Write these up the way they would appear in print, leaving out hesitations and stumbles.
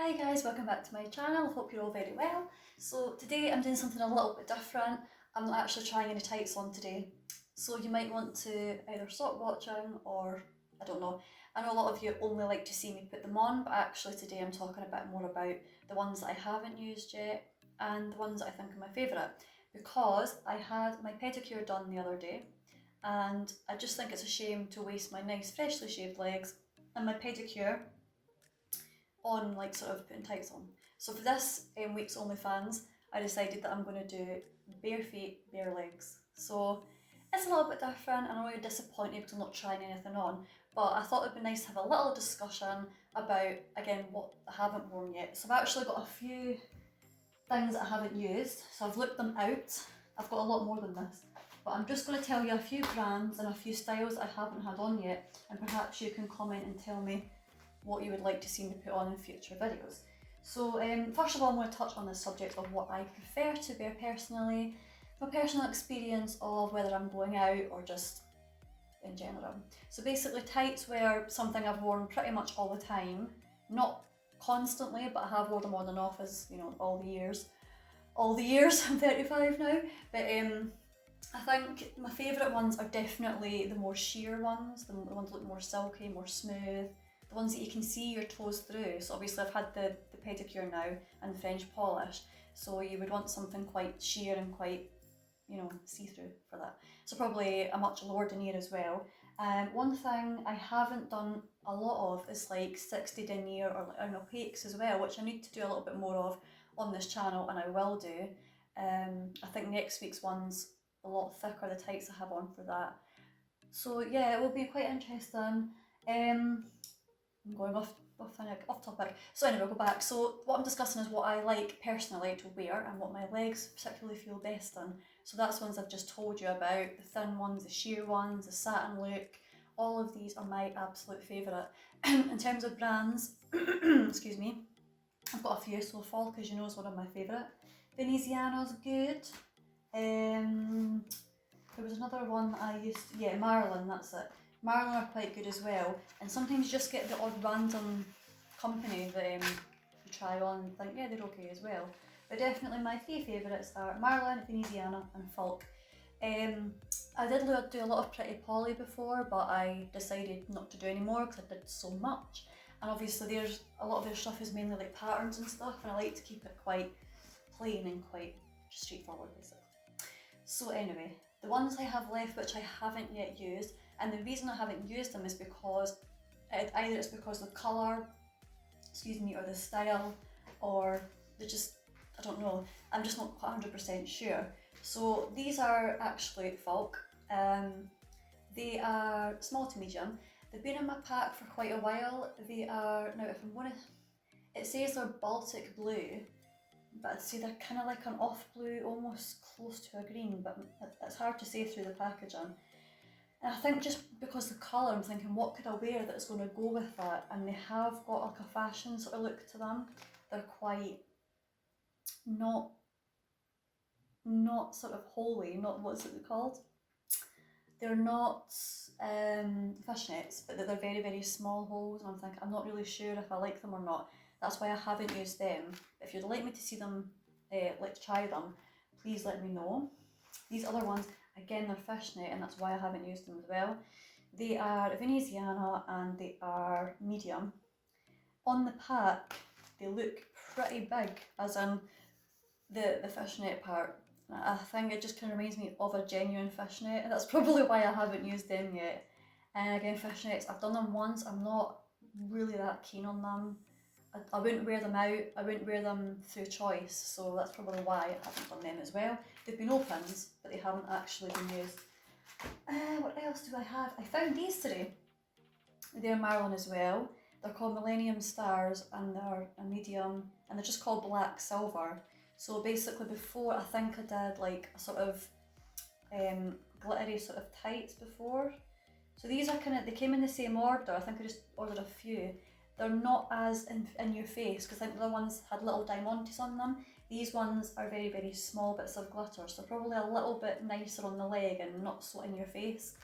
Hi guys, welcome back to my channel. I hope you're all very well. So today I'm doing something a little bit different. I'm not actually trying any tights on today. So you might want to either stop watching or, I don't know. I know a lot of you only like to see me put them on, but actually today I'm talking a bit more about the ones that I haven't used yet and the ones that I think are my favourite. Because I had my pedicure done the other day and I just think it's a shame to waste my nice freshly shaved legs and my pedicure on like sort of putting tights on. So for this week's OnlyFans, I decided that I'm going to do bare feet, bare legs. So it's a little bit different. I know you're disappointed because I'm not trying anything on, but I thought it'd be nice to have a little discussion about, again, what I haven't worn yet. So I've actually got a few things that I haven't used, so I've looked them out. I've got a lot more than this, but I'm just going to tell you a few brands and a few styles that I haven't had on yet, and perhaps you can comment and tell me what you would like to see me put on in future videos. So first of all, I'm going to touch on the subject of what I prefer to wear personally, my personal experience of whether I'm going out or just in general. So basically tights were something I've worn pretty much all the time, not constantly, but I have worn them on and off as, you know, all the years, I'm 35 now, but I think my favourite ones are definitely the more sheer ones, the ones that look more silky, more smooth, the ones that you can see your toes through. So obviously I've had the pedicure now and the French polish, so you would want something quite sheer and quite, you know, see-through for that. So probably a much lower denier as well. One thing I haven't done a lot of is like 60 denier or like opaques as well, which I need to do a little bit more of on this channel, and I will do. I think next week's one's a lot thicker, the tights I have on for that. So yeah, it will be quite interesting. I'm going off topic. So anyway, I'll go back. So what I'm discussing is what I like personally to wear and what my legs particularly feel best in. So that's ones I've just told you about, the thin ones, the sheer ones, the satin look. All of these are my absolute favourite. In terms of brands, excuse me, I've got a few. So Falk, as you know, is one of my favourite. Veneziano's good. There was another one that I used to, yeah, Marlin, that's it. Marlin are quite good as well, and sometimes you just get the odd random company that you try on and think, yeah, they're okay as well. But definitely my three favourites are Marlin, Veneziana and Falk. I did do a lot of Pretty Polly before, but I decided not to do any more because I did so much. And obviously there's a lot of their stuff is mainly like patterns and stuff, and I like to keep it quite plain and quite straightforward basically. So anyway, the ones I have left which I haven't yet used, and the reason I haven't used them is because either it's because the colour, excuse me, or the style, or they just, I don't know, I'm just not quite 100% sure. So these are actually Falk. They are small to medium. They've been in my pack for quite a while. They are, now if I'm going to, it says they're Baltic blue, but I'd say they're kind of like an off blue, almost close to a green, but it's hard to say through the packaging. And I think just because the colour, I'm thinking what could I wear that's going to go with that, and they have got like a fashion sort of look to them. They're quite not sort of holy, not, what's it called? They're not fishnets, but they're very, very small holes, and I'm thinking I'm not really sure if I like them or not. That's why I haven't used them. If you'd like me to see them, let's try them, please let me know. These other ones, again, they're fishnet, and that's why I haven't used them as well. They are Veneziana and they are medium. On the pack, they look pretty big, as in the fishnet part. I think it just kind of reminds me of a genuine fishnet, and that's probably why I haven't used them yet. And again, fishnets, I've done them once, I'm not really that keen on them. I wouldn't wear them out, I wouldn't wear them through choice, so that's probably why I haven't done them as well. They've been opens, but they haven't actually been used. What else do I have? I found these today. They're Marlin as well. They're called Millennium Stars, and they're a medium, and they're just called Black Silver. So basically before, I think I did like a sort of glittery sort of tights before. So these are kind of, they came in the same order. I think I just ordered a few. They're not as in your face, because I think the other ones had little diamantes on them. These ones are very, very small bits of glitter, so probably a little bit nicer on the leg and not so in your face.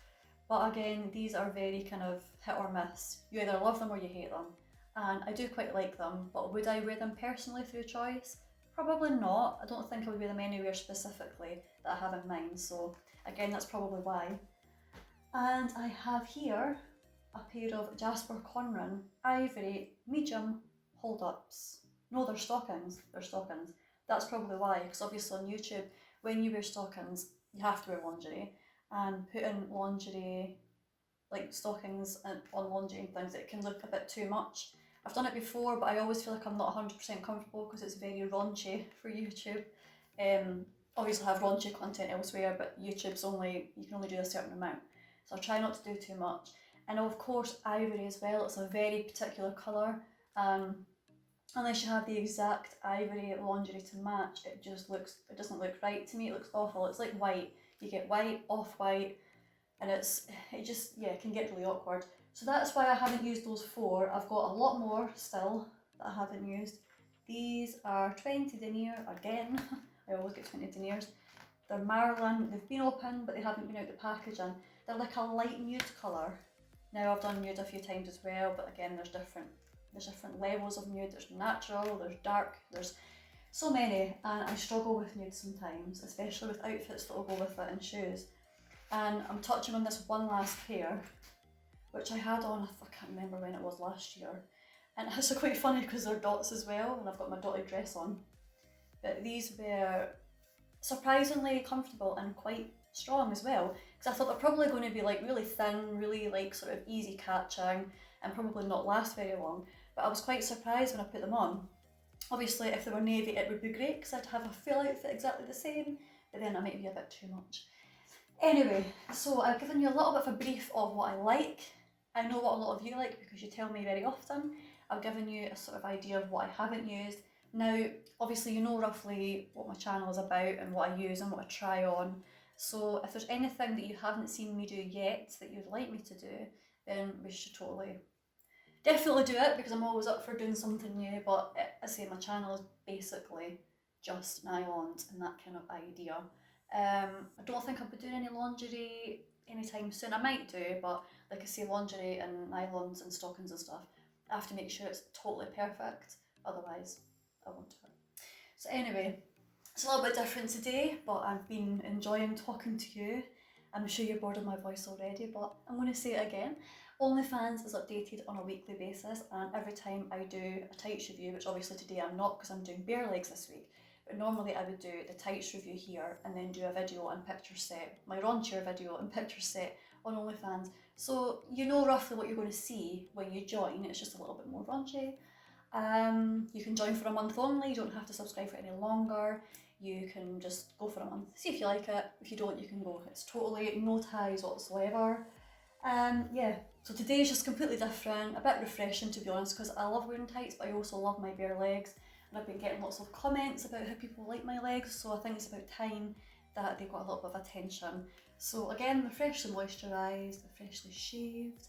But again, these are very kind of hit or miss. You either love them or you hate them. and I do quite like them, but would I wear them personally through choice? Probably not. I don't think I would wear them anywhere specifically that I have in mind, so again, that's probably why. And I have here a pair of Jasper Conran Ivory medium hold-ups. No, they're stockings. They're stockings. That's probably why, because obviously on YouTube, when you wear stockings, you have to wear lingerie, and putting lingerie, like stockings on lingerie and things, it can look a bit too much. I've done it before, but I always feel like I'm not 100% comfortable because it's very raunchy for YouTube. Obviously I have raunchy content elsewhere, but YouTube's only, you can only do a certain amount. So I try not to do too much. And of course ivory as well, it's a very particular colour. Unless you have the exact ivory lingerie to match, it doesn't look right to me, it looks awful. It's like white. You get white, off-white, and it can get really awkward. So that's why I haven't used those 4. I've got a lot more still that I haven't used. These are 20 denier again. I always get 20 deniers. They're Marlin, they've been open but they haven't been out the packaging. They're like a light nude colour. Now I've done nude a few times as well, but again there's different levels of nude. There's natural, there's dark, there's so many, and I struggle with nude sometimes, especially with outfits that will go with it and shoes. And I'm touching on this one last pair, which I had on, I can't remember when it was, last year. And it's quite funny because they're dots as well, and I've got my dotted dress on. But these were surprisingly comfortable and quite strong as well, because I thought they're probably going to be like really thin, really like sort of easy catching, and probably not last very long. But I was quite surprised when I put them on. Obviously if they were navy it would be great because I'd have a full outfit exactly the same, but then it might be a bit too much. Anyway, so I've given you a little bit of a brief of what I like. I know what a lot of you like because you tell me very often. I've given you a sort of idea of what I haven't used. Now, obviously you know roughly what my channel is about and what I use and what I try on. So if there's anything that you haven't seen me do yet that you'd like me to do, then we should definitely do it, because I'm always up for doing something new. But I say my channel is basically just nylons and that kind of idea. I don't think I'll be doing any lingerie anytime soon. I might do, but like I say, lingerie and nylons and stockings and stuff, I have to make sure it's totally perfect, otherwise I won't do it. So anyway, it's a little bit different today, but I've been enjoying talking to you. I'm sure you're bored of my voice already, but I'm going to say it again. OnlyFans is updated on a weekly basis, and every time I do a tights review, which obviously today I'm not because I'm doing bare legs this week, but normally I would do the tights review here and then do a video and picture set, my raunchier video and picture set on OnlyFans. So you know roughly what you're going to see when you join. It's just a little bit more raunchy. You can join for a month only, you don't have to subscribe for any longer. You can just go for a month, see if you like it. If you don't, you can go. It's totally no ties whatsoever. Yeah, so today is just completely different, a bit refreshing to be honest, because I love wearing tights, but I also love my bare legs. And I've been getting lots of comments about how people like my legs, so I think it's about time that they got a little bit of attention. So again, they're freshly moisturised, they're freshly shaved,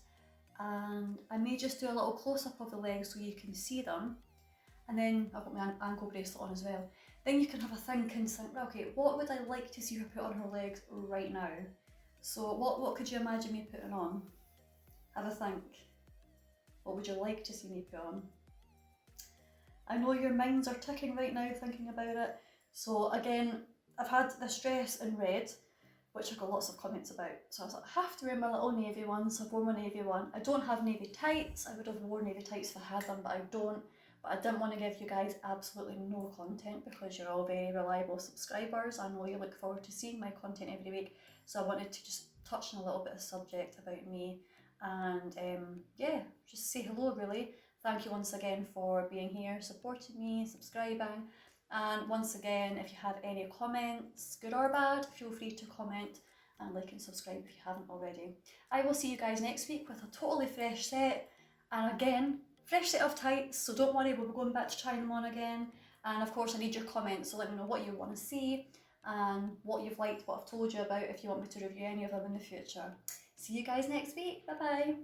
and I may just do a little close-up of the legs so you can see them. And then I've got my ankle bracelet on as well. Then you can have a think and think, okay, what would I like to see her put on her legs right now? So what could you imagine me putting on? Have a think. What would you like to see me put on? I know your minds are ticking right now thinking about it. So again, I've had this dress in red, which I got lots of comments about. So I was like, I have to wear my little navy one, so I've worn my navy one. I don't have navy tights. I would have worn navy tights if I had them, but I don't. But I didn't want to give you guys absolutely no content because you're all very reliable subscribers. I know you look forward to seeing my content every week. So I wanted to just touch on a little bit of subject about me and yeah, just say hello really. Thank you once again for being here, supporting me, subscribing. And once again, if you have any comments, good or bad, feel free to comment and like and subscribe if you haven't already. I will see you guys next week with a totally fresh set. And again, fresh set of tights, so don't worry, we'll be going back to trying them on again. And of course I need your comments, so let me know what you want to see and what you've liked, what I've told you about, if you want me to review any of them in the future. See you guys next week, bye bye.